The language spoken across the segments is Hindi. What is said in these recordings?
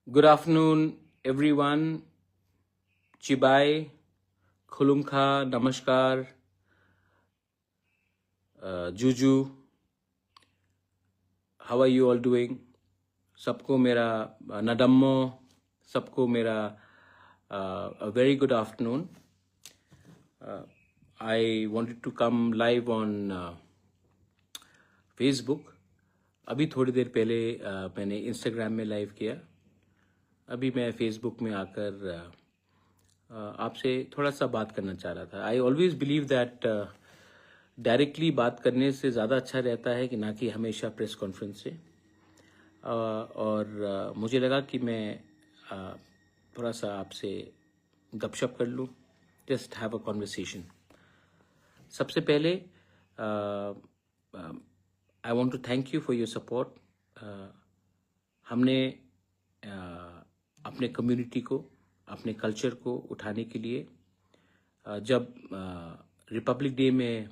Good afternoon, everyone. Chibai, Khulumkha, Namaskar, Juju. How are you all doing? सबको मेरा नडम्मो, सबको मेरा a very good afternoon. I wanted to come live on Facebook. अभी थोड़ी देर पहले मैंने Instagram में लाइव किया. अभी मैं फेसबुक में आकर आपसे थोड़ा सा बात करना चाह रहा था. I always believe that directly बात करने से ज़्यादा अच्छा रहता है कि ना कि हमेशा प्रेस कॉन्फ्रेंस से. और मुझे लगा कि मैं थोड़ा सा आपसे गपशप कर लूँ, जस्ट हैव अ कॉन्वर्सेशन. सबसे पहले I want to thank you for your support. हमने अपने कम्युनिटी को, अपने कल्चर को उठाने के लिए जब रिपब्लिक डे में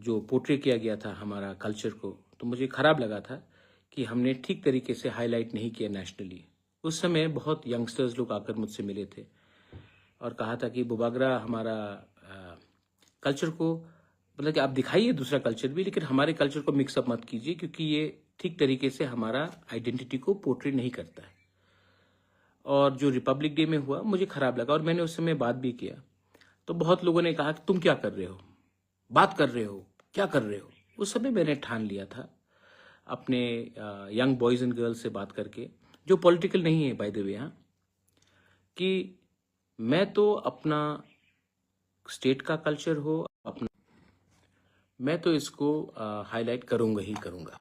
जो पोर्ट्रे किया गया था हमारा कल्चर को, तो मुझे ख़राब लगा था कि हमने ठीक तरीके से हाईलाइट नहीं किया नेशनली. उस समय बहुत यंगस्टर्स लोग आकर मुझसे मिले थे और कहा था कि बुबागरा हमारा कल्चर को, मतलब कि आप दिखाइए दूसरा कल्चर भी, लेकिन हमारे कल्चर को मिक्सअप मत कीजिए क्योंकि ये ठीक तरीके से हमारा आइडेंटिटी को पोर्ट्रे नहीं करता है. और जो रिपब्लिक डे में हुआ मुझे ख़राब लगा और मैंने उस समय बात भी किया. तो बहुत लोगों ने कहा कि तुम क्या कर रहे हो, बात कर रहे हो, क्या कर रहे हो. उस समय मैंने ठान लिया था अपने यंग बॉयज़ एंड गर्ल्स से बात करके, जो पॉलिटिकल नहीं है बाय द वे, हाँ, कि मैं तो अपना स्टेट का कल्चर हो अपना, मैं तो इसको हाईलाइट करूँगा ही करूँगा.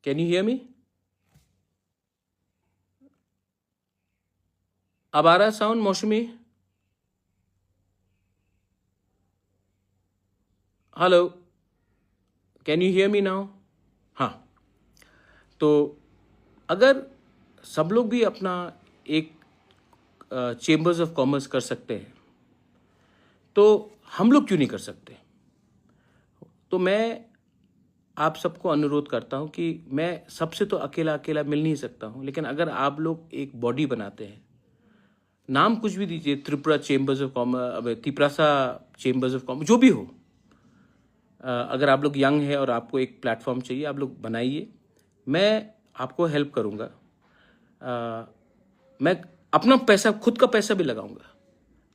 Can you hear me? अब आ रहा साउंड मौसमी? Hello, can you hear me now? हाँ, तो अगर सब लोग भी अपना एक चेम्बर्स ऑफ कॉमर्स कर सकते हैं तो हम लोग क्यों नहीं कर सकते? तो मैं आप सबको अनुरोध करता हूं कि मैं सबसे तो अकेला अकेला मिल नहीं सकता हूं, लेकिन अगर आप लोग एक बॉडी बनाते हैं, नाम कुछ भी दीजिए, Tripura chambers of commerce, Tiprasa chambers of commerce, जो भी हो, अगर आप लोग यंग है और आपको एक प्लेटफॉर्म चाहिए, आप लोग बनाइए, मैं आपको हेल्प करूंगा। मैं अपना पैसा, खुद का पैसा भी लगाऊंगा,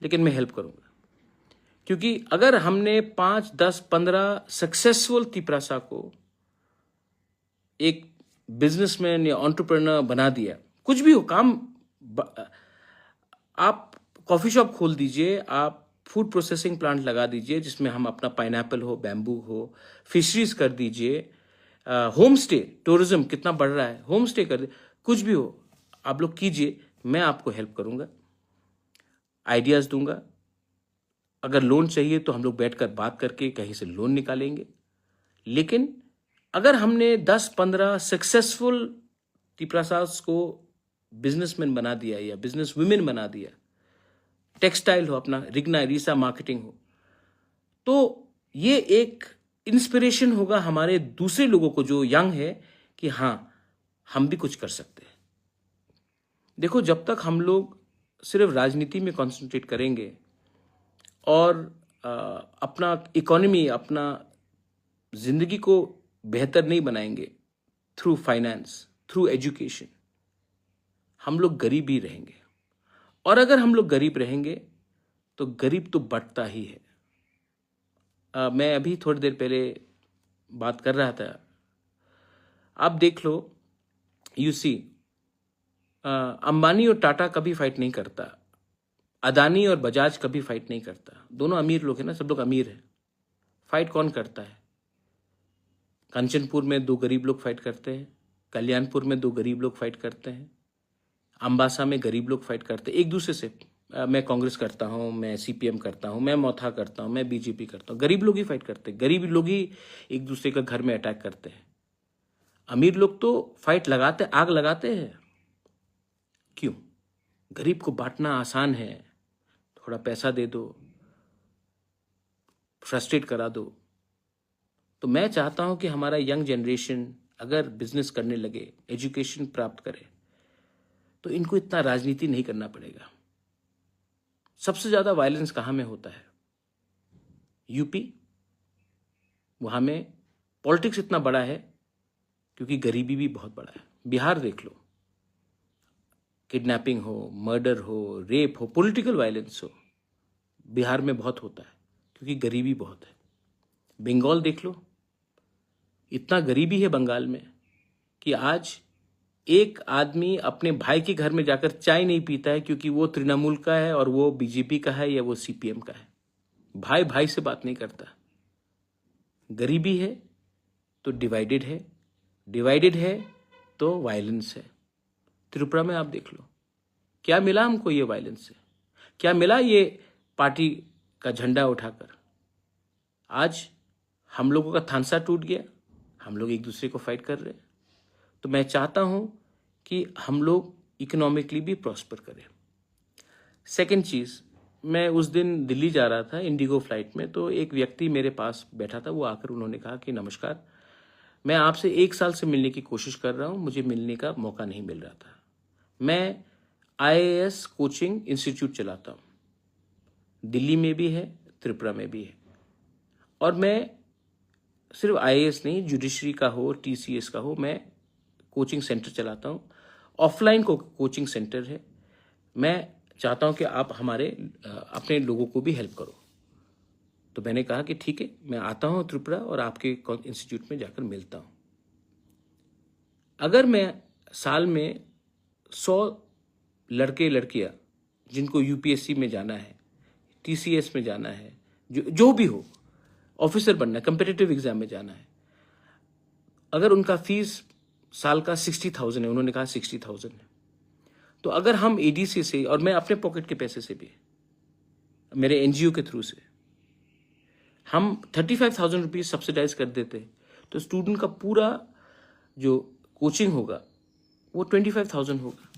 लेकिन मैं हेल्प करूंगा। क्योंकि अगर हमने 5, 10, 15 सक्सेसफुल तिपरासा को एक बिजनेसमैन या एंटरप्रेन्योर बना दिया, कुछ भी हो काम, आप कॉफी शॉप खोल दीजिए, आप फूड प्रोसेसिंग प्लांट लगा दीजिए जिसमें हम अपना पाइनएप्पल हो, बैम्बू हो, फिशरीज कर दीजिए, होम स्टे, टूरिज्म कितना बढ़ रहा है, होम स्टे कर दीजिए, कुछ भी हो आप लोग कीजिए, मैं आपको हेल्प करूंगा, आइडियाज दूंगा। अगर लोन चाहिए तो हम लोग बैठकर बात करके कहीं से लोन निकालेंगे। लेकिन अगर हमने 10-15 सक्सेसफुल तिपरासास को बिजनेसमैन बना दिया या बिजनेस वुमेन बना दिया, टेक्सटाइल हो अपना, रिग्ना रीसा मार्केटिंग हो, तो ये एक इंस्पिरेशन होगा हमारे दूसरे लोगों को जो यंग है कि हाँ, हम भी कुछ कर सकते हैं। देखो, जब तक हम लोग सिर्फ राजनीति में कंसंट्रेट करेंगे और अपना इकोनॉमी, अपना जिंदगी को बेहतर नहीं बनाएंगे थ्रू फाइनेंस, थ्रू एजुकेशन, हम लोग गरीब ही रहेंगे। और अगर हम लोग गरीब रहेंगे तो गरीब तो बढ़ता ही है। मैं अभी थोड़ी देर पहले बात कर रहा था, आप देख लो, यू सी, अंबानी और टाटा कभी फाइट नहीं करता, अदानी और बजाज कभी फाइट नहीं करता, दोनों अमीर लोग हैं ना, सब लोग अमीर हैं। फाइट कौन करता है? कंचनपुर में 2 गरीब लोग फाइट करते हैं, कल्याणपुर में 2 गरीब लोग फाइट करते हैं, अम्बासा में गरीब लोग फाइट करते हैं एक दूसरे से। मैं कांग्रेस करता हूं, मैं सीपीएम करता हूं, मैं मोथा करता हूं, मैं बीजेपी करता हूं, गरीब लोग ही फाइट करते हैं, गरीब लोग ही एक दूसरे का घर में अटैक करते हैं। अमीर लोग तो फाइट लगाते, आग लगाते हैं। क्यों? गरीब को बांटना आसान है, थोड़ा पैसा दे दो, फ्रस्ट्रेट करा दो। तो मैं चाहता हूं कि हमारा यंग जनरेशन अगर बिजनेस करने लगे, एजुकेशन प्राप्त करे, तो इनको इतना राजनीति नहीं करना पड़ेगा। सबसे ज्यादा वायलेंस कहां में होता है? यूपी, वहां में पॉलिटिक्स इतना बड़ा है क्योंकि गरीबी भी बहुत बड़ा है। बिहार देख लो, किडनैपिंग हो, मर्डर हो, रेप हो, पॉलिटिकल वायलेंस हो, बिहार में बहुत होता है क्योंकि गरीबी बहुत है। बंगाल देख लो, इतना गरीबी है बंगाल में कि आज एक आदमी अपने भाई के घर में जाकर चाय नहीं पीता है क्योंकि वो तृणमूल का है और वो बीजेपी का है या वो सीपीएम का है। भाई भाई से बात नहीं करता। गरीबी है तो डिवाइडेड है, डिवाइडेड है तो वायलेंस है। त्रिपुरा में आप देख लो, क्या मिला हमको ये वायलेंस से? क्या मिला ये पार्टी का झंडा उठाकर? आज हम लोगों का थानसा टूट गया, हम लोग एक दूसरे को फाइट कर रहे हैं। तो मैं चाहता हूं कि हम लोग इकोनॉमिकली भी प्रॉस्पर करें। सेकंड चीज, मैं उस दिन दिल्ली जा रहा था इंडिगो फ्लाइट में, तो एक व्यक्ति मेरे पास बैठा था, वो आकर उन्होंने कहा कि नमस्कार, मैं आपसे 1 साल से मिलने की कोशिश कर रहा हूं, मुझे मिलने का मौका नहीं मिल रहा था। मैं IAS कोचिंग इंस्टीट्यूट चलाता हूं, दिल्ली में भी है, त्रिपुरा में भी है, और मैं सिर्फ IAS नहीं, जुडिशरी का हो, TCS का हो, मैं कोचिंग सेंटर चलाता हूं। ऑफलाइन कोचिंग सेंटर है। मैं चाहता हूं कि आप हमारे अपने लोगों को भी हेल्प करो। तो मैंने कहा कि ठीक है, मैं आता हूं त्रिपुरा और आपके इंस्टीट्यूट में जाकर मिलता हूं। अगर मैं साल में 100 लड़के लड़कियां जिनको UPSC में जाना है, TCS में जाना है, जो भी हो, ऑफिसर बनना है, कंपिटिटिव एग्जाम में जाना है, अगर उनका फीस साल का 60,000 है, उन्होंने कहा 60,000 है। तो अगर हम एडीसी से, और मैं अपने पॉकेट के पैसे से भी, मेरे एनजीओ के थ्रू से हम 35,000 रुपीज सब्सिडाइज कर देते, तो स्टूडेंट का पूरा जो कोचिंग होगा वो 25,000 होगा।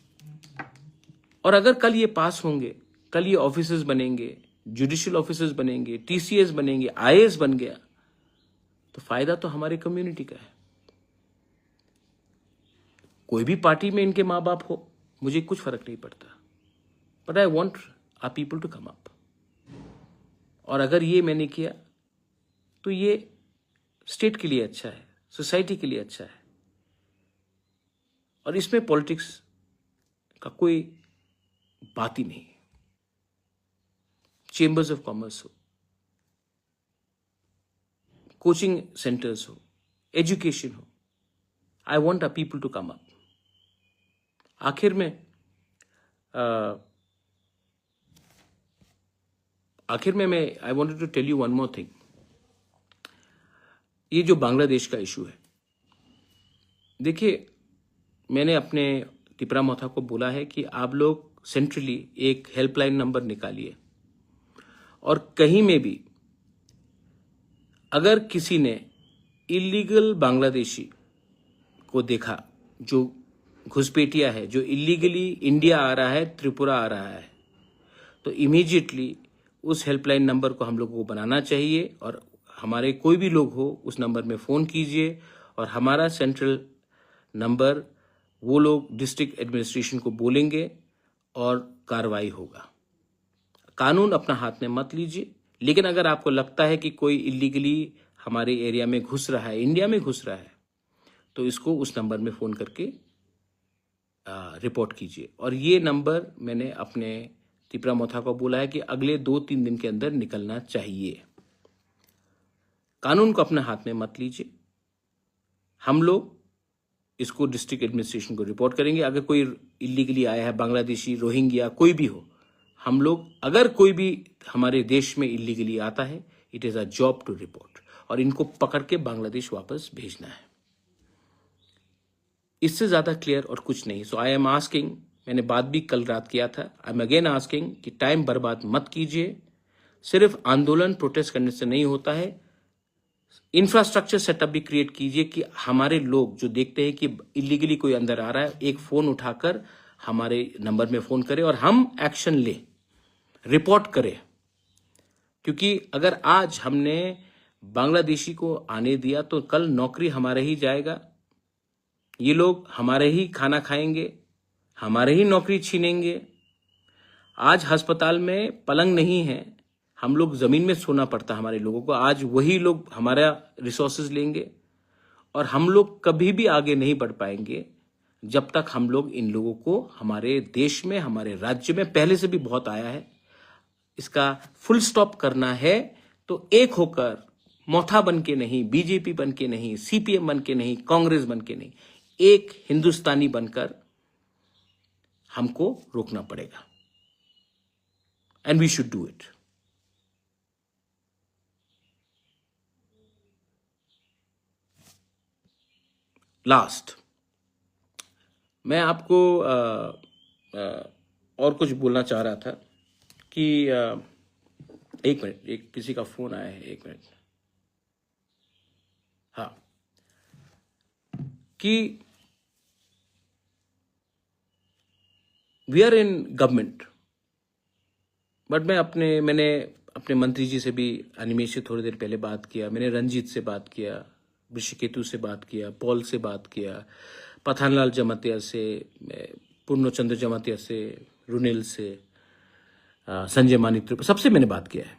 और अगर कल ये पास होंगे, कल ये ऑफिसर्स बनेंगे, जुडिशियल ऑफिसर्स बनेंगे, टीसीएस बनेंगे, आईएएस बन गया, तो फायदा तो हमारे कम्युनिटी का है। कोई भी पार्टी में इनके माँ बाप हो, मुझे कुछ फर्क नहीं पड़ता, but I want our people to come up. और अगर ये मैंने किया तो ये स्टेट के लिए अच्छा है, सोसाइटी के लिए अच्छा है, और इसमें पॉलिटिक्स का कोई बात ही नहीं है। चेंबर्स ऑफ कॉमर्स हो, कोचिंग सेंटर्स हो, एजुकेशन हो, I want our people to come up. आखिर में मैं I wanted to tell you one more thing. ये जो बांग्लादेश का इशू है, देखिए, मैंने अपने तिपरा मोथा को बोला है कि आप लोग सेंट्रली एक हेल्पलाइन नंबर निकालिए, और कहीं में भी अगर किसी ने इलीगल बांग्लादेशी को देखा, जो घुसपैठिया है, जो इलीगली इंडिया आ रहा है, त्रिपुरा आ रहा है, तो इमीडिएटली उस हेल्पलाइन नंबर को हम लोगों को बनाना चाहिए, और हमारे कोई भी लोग हो उस नंबर में फ़ोन कीजिए, और हमारा सेंट्रल नंबर वो लोग डिस्ट्रिक्ट एडमिनिस्ट्रेशन को बोलेंगे और कार्रवाई होगा। कानून अपना हाथ में मत लीजिए, लेकिन अगर आपको लगता है कि कोई इलीगली हमारे एरिया में घुस रहा है, इंडिया में घुस रहा है, तो इसको उस नंबर में फ़ोन करके रिपोर्ट कीजिए। और ये नंबर मैंने अपने तिपरा मोथा को बोला है कि अगले 2-3 दिन के अंदर निकलना चाहिए। कानून को अपने हाथ में मत लीजिए। हम लोग इसको डिस्ट्रिक्ट एडमिनिस्ट्रेशन को रिपोर्ट करेंगे। अगर कोई इलीगली आया है, बांग्लादेशी, रोहिंग्या, कोई भी हो, हम लोग, अगर कोई भी हमारे देश में इलीगली आता है, it is a job to report, और इनको पकड़ के बांग्लादेश वापस भेजना है। इससे ज़्यादा क्लियर और कुछ नहीं। सो आई एम आस्किंग, मैंने बात भी कल रात किया था, आई एम अगेन आस्किंग कि टाइम बर्बाद मत कीजिए। सिर्फ आंदोलन, प्रोटेस्ट करने से नहीं होता है, इंफ्रास्ट्रक्चर सेटअप भी क्रिएट कीजिए कि हमारे लोग जो देखते हैं कि इलीगली कोई अंदर आ रहा है, एक फ़ोन उठाकर हमारे नंबर में फ़ोन करें और हम एक्शन लें, रिपोर्ट करें। क्योंकि अगर आज हमने बांग्लादेशी को आने दिया तो कल नौकरी हमारे ही जाएगा, ये लोग हमारे ही खाना खाएंगे, हमारे ही नौकरी छीनेंगे। आज अस्पताल में पलंग नहीं है, हम लोग ज़मीन में सोना पड़ता हमारे लोगों को, आज वही लोग हमारा रिसोर्सेज लेंगे, और हम लोग कभी भी आगे नहीं बढ़ पाएंगे जब तक हम लोग इन लोगों को हमारे देश में, हमारे राज्य में, पहले से भी बहुत आया है, इसका फुल स्टॉप करना है। तो एक होकर, मोथा बन के नहीं, बीजेपी बन के नहीं, सीपीएम बन के नहीं, कांग्रेस बन के नहीं, एक हिंदुस्तानी बनकर हमको रोकना पड़ेगा, and we should do it. Last, मैं आपको और कुछ बोलना चाह रहा था कि एक मिनट, एक किसी का फोन आया है, एक मिनट। हाँ, कि we are in government, but मैंने अपने मंत्री जी से भी, अनिमेश से थोड़ी देर पहले बात किया, मैंने रंजीत से बात किया, ऋषिकेतु से बात किया, पॉल से बात किया, पठानलाल जमातिया से, पूर्णचंद्र जमातिया से, रुनिल से, संजय मानिक, सबसे मैंने बात किया है,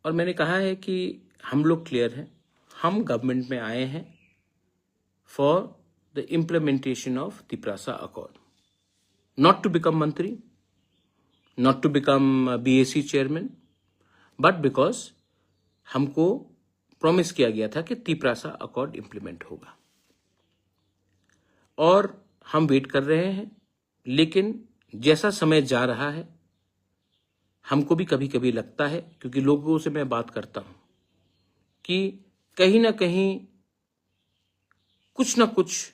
और मैंने कहा है कि हम लोग क्लियर हैं, हम गवर्नमेंट में आए हैं for the implementation of Tiprasa accord, not to become मंत्री, not to become BAC chairman, but because हमको प्रॉमिस किया गया था कि तिपरासा अकॉर्ड इंप्लीमेंट होगा, और हम वेट कर रहे हैं। लेकिन जैसा समय जा रहा है, हमको भी कभी कभी लगता है, क्योंकि लोगों से मैं बात करता हूं, कि कहीं ना कहीं कुछ ना कुछ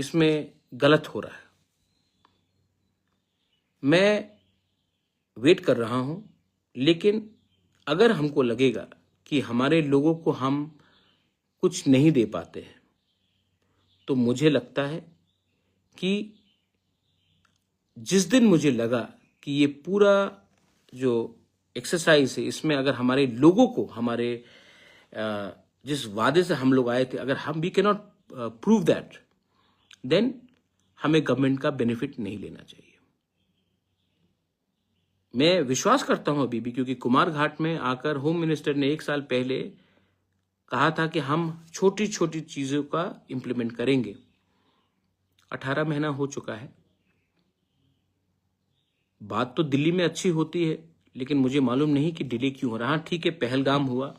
इसमें गलत हो रहा है। मैं वेट कर रहा हूं, लेकिन अगर हमको लगेगा कि हमारे लोगों को हम कुछ नहीं दे पाते हैं, तो मुझे लगता है कि जिस दिन मुझे लगा कि ये पूरा जो एक्सरसाइज है, इसमें अगर हमारे लोगों को हमारे जिस वादे से हम लोग आए थे, अगर हम we can not prove that, then हमें गवर्नमेंट का बेनिफिट नहीं लेना चाहिए। मैं विश्वास करता हूं अभी भी, क्योंकि कुमार घाट में आकर होम मिनिस्टर ने 1 साल पहले कहा था कि हम छोटी छोटी चीजों का इंप्लीमेंट करेंगे। 18 महीना हो चुका है। बात तो दिल्ली में अच्छी होती है, लेकिन मुझे मालूम नहीं कि डिले क्यों हो रहा। हाँ, ठीक है, पहलगाम हुआ,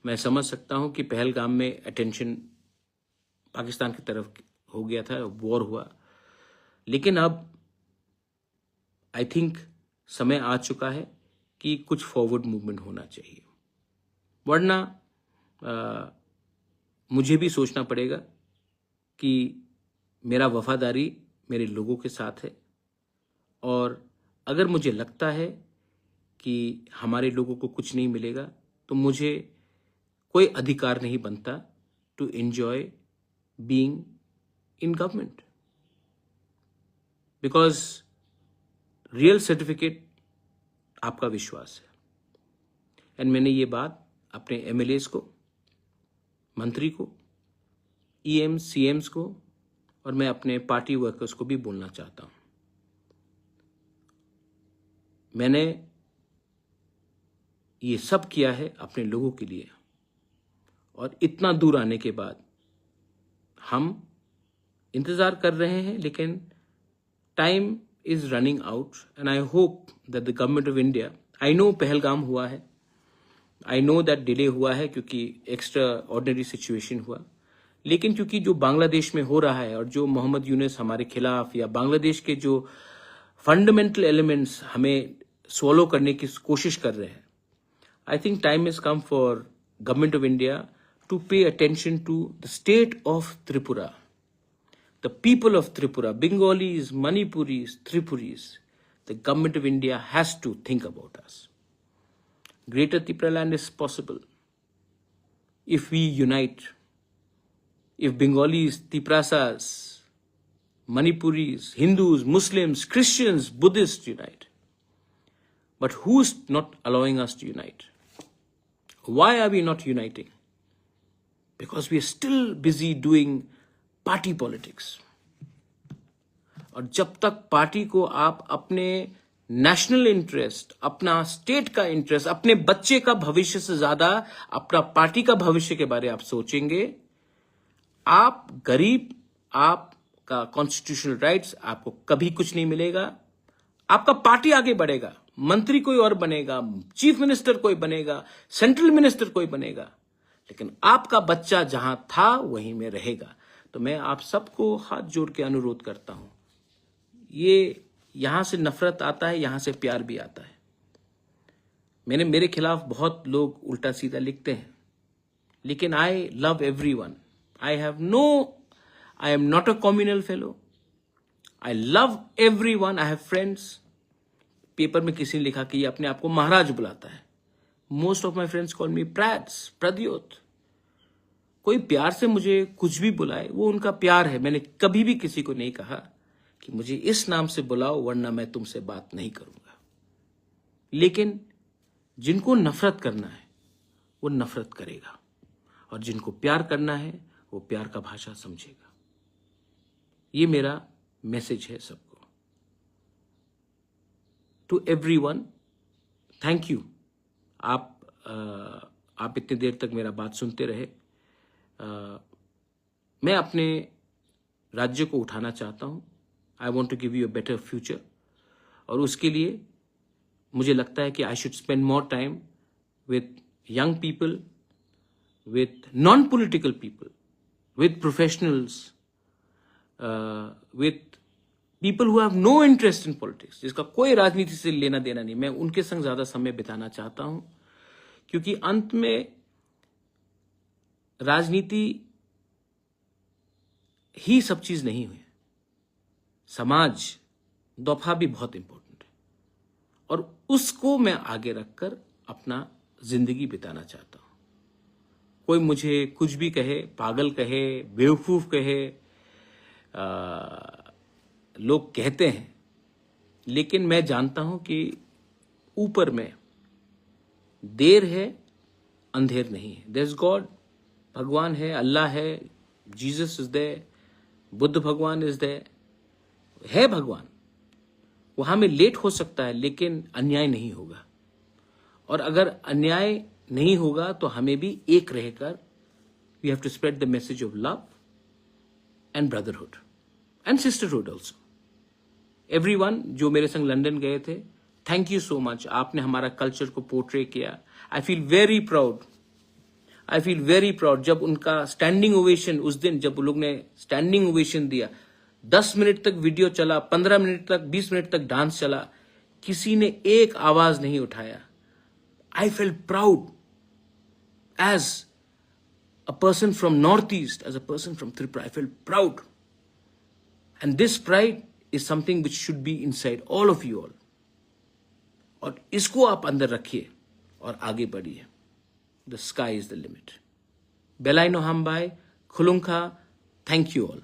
मैं समझ सकता हूं कि पहलगाम में अटेंशन पाकिस्तान की तरफ हो गया था, वॉर हुआ, लेकिन अब आई थिंक समय आ चुका है कि कुछ फॉरवर्ड मूवमेंट होना चाहिए, वरना मुझे भी सोचना पड़ेगा कि मेरा वफादारी मेरे लोगों के साथ है, और अगर मुझे लगता है कि हमारे लोगों को कुछ नहीं मिलेगा, तो मुझे कोई अधिकार नहीं बनता to enjoy being in government, because real certificate आपका विश्वास है। एंड मैंने ये बात अपने एमएलएस को, मंत्री को, ईएम्स, सीएम्स को, और मैं अपने पार्टी वर्कर्स को भी बोलना चाहता हूं। मैंने ये सब किया है अपने लोगों के लिए, और इतना दूर आने के बाद हम इंतजार कर रहे हैं, लेकिन time is running out, and I hope that the government of India, I know Pahalgam हुआ है, I know that delay हुआ है क्योंकि एक्स्ट्रा ऑर्डिनरी सिचुएशन हुआ, लेकिन क्योंकि जो बांग्लादेश में हो रहा है और जो मोहम्मद यूनुस हमारे खिलाफ, या बांग्लादेश के जो फंडामेंटल एलिमेंट्स हमें स्वॉलो करने की कोशिश कर रहे हैं, I think time is come for government of India to pay attention to the state of Tripura, the people of Tripura, Bengalis, Manipuris, Tripuris. The government of India has to think about us. Greater Tripura land is possible if we unite. If Bengalis, Tiprasas, Manipuris, Hindus, Muslims, Christians, Buddhists unite. But who's not allowing us to unite? Why are we not uniting? Because we are still busy doing party politics. और जब तक पार्टी को आप अपने नेशनल इंटरेस्ट, अपना स्टेट का इंटरेस्ट, अपने बच्चे का भविष्य से ज्यादा अपना पार्टी का भविष्य के बारे में आप सोचेंगे, आप गरीब, आपका कॉन्स्टिट्यूशनल राइट्स, आपको कभी कुछ नहीं मिलेगा। आपका पार्टी आगे बढ़ेगा, मंत्री कोई और बनेगा, चीफ मिनिस्टर कोई बनेगा, सेंट्रल मिनिस्टर कोई बनेगा, लेकिन आपका बच्चा जहां था वहीं में रहेगा। तो मैं आप सबको हाथ जोड़ के अनुरोध करता हूं, ये यहां से नफरत आता है, यहां से प्यार भी आता है। मेरे खिलाफ बहुत लोग उल्टा सीधा लिखते हैं, लेकिन I love everyone. I am not a communal fellow. I love everyone. I have friends. Paper में किसी ने लिखा कि ये अपने आप को महाराज बुलाता है। Most of my friends call me Prats, Pradyot. कोई प्यार से मुझे कुछ भी बुलाए, वो उनका प्यार है। मैंने कभी भी किसी को नहीं कहा कि मुझे इस नाम से बुलाओ वरना मैं तुमसे बात नहीं करूंगा। लेकिन जिनको नफरत करना है वो नफरत करेगा, और जिनको प्यार करना है वो प्यार का भाषा समझेगा। ये मेरा मैसेज है सबको। To everyone, thank you. आप इतनी देर तक मेरा बात सुनते रहे। मैं अपने राज्य को उठाना चाहता हूं। I want to give you a better future, और उसके लिए मुझे लगता है कि I should spend more time with young people, with non political people, with professionals, with people who have no interest in politics, जिसका कोई राजनीति से लेना देना नहीं। मैं उनके संग ज्यादा समय बिताना चाहता हूं, क्योंकि अंत में राजनीति ही सब चीज नहीं हुई। समाज दफा भी बहुत इंपॉर्टेंट है और उसको मैं आगे रखकर अपना जिंदगी बिताना चाहता हूं। कोई मुझे कुछ भी कहे, पागल कहे, बेवकूफ कहे, लोग कहते हैं, लेकिन मैं जानता हूं कि ऊपर में देर है, अंधेर नहीं है। देयर इज गॉड, भगवान है, अल्लाह है, जीसस इज देयर, बुद्ध भगवान इज देयर, है भगवान। वहां में लेट हो सकता है लेकिन अन्याय नहीं होगा। और अगर अन्याय नहीं होगा तो हमें भी एक रहकर we have to spread the message of love and brotherhood and sisterhood also. Everyone जो मेरे संग लंदन गए थे, थैंक यू सो मच। आपने हमारा कल्चर को पोर्ट्रे किया। I feel very proud, I feel very proud. जब उनका स्टैंडिंग ओवेशन, उस दिन जब लोग ने स्टैंडिंग ओवेशन दिया, 10 मिनट तक वीडियो चला, 15 मिनट तक, 20 मिनट तक डांस चला, किसी ने एक आवाज नहीं उठाया। I feel proud as a person from North East, as a person from Tripura. I feel proud and this pride is something which should be inside all of you all. और इसको आप अंदर रखिए और आगे बढ़िए। The sky is the limit. बेलाइनो हमबाई खुलुंखा, थैंक यू ऑल।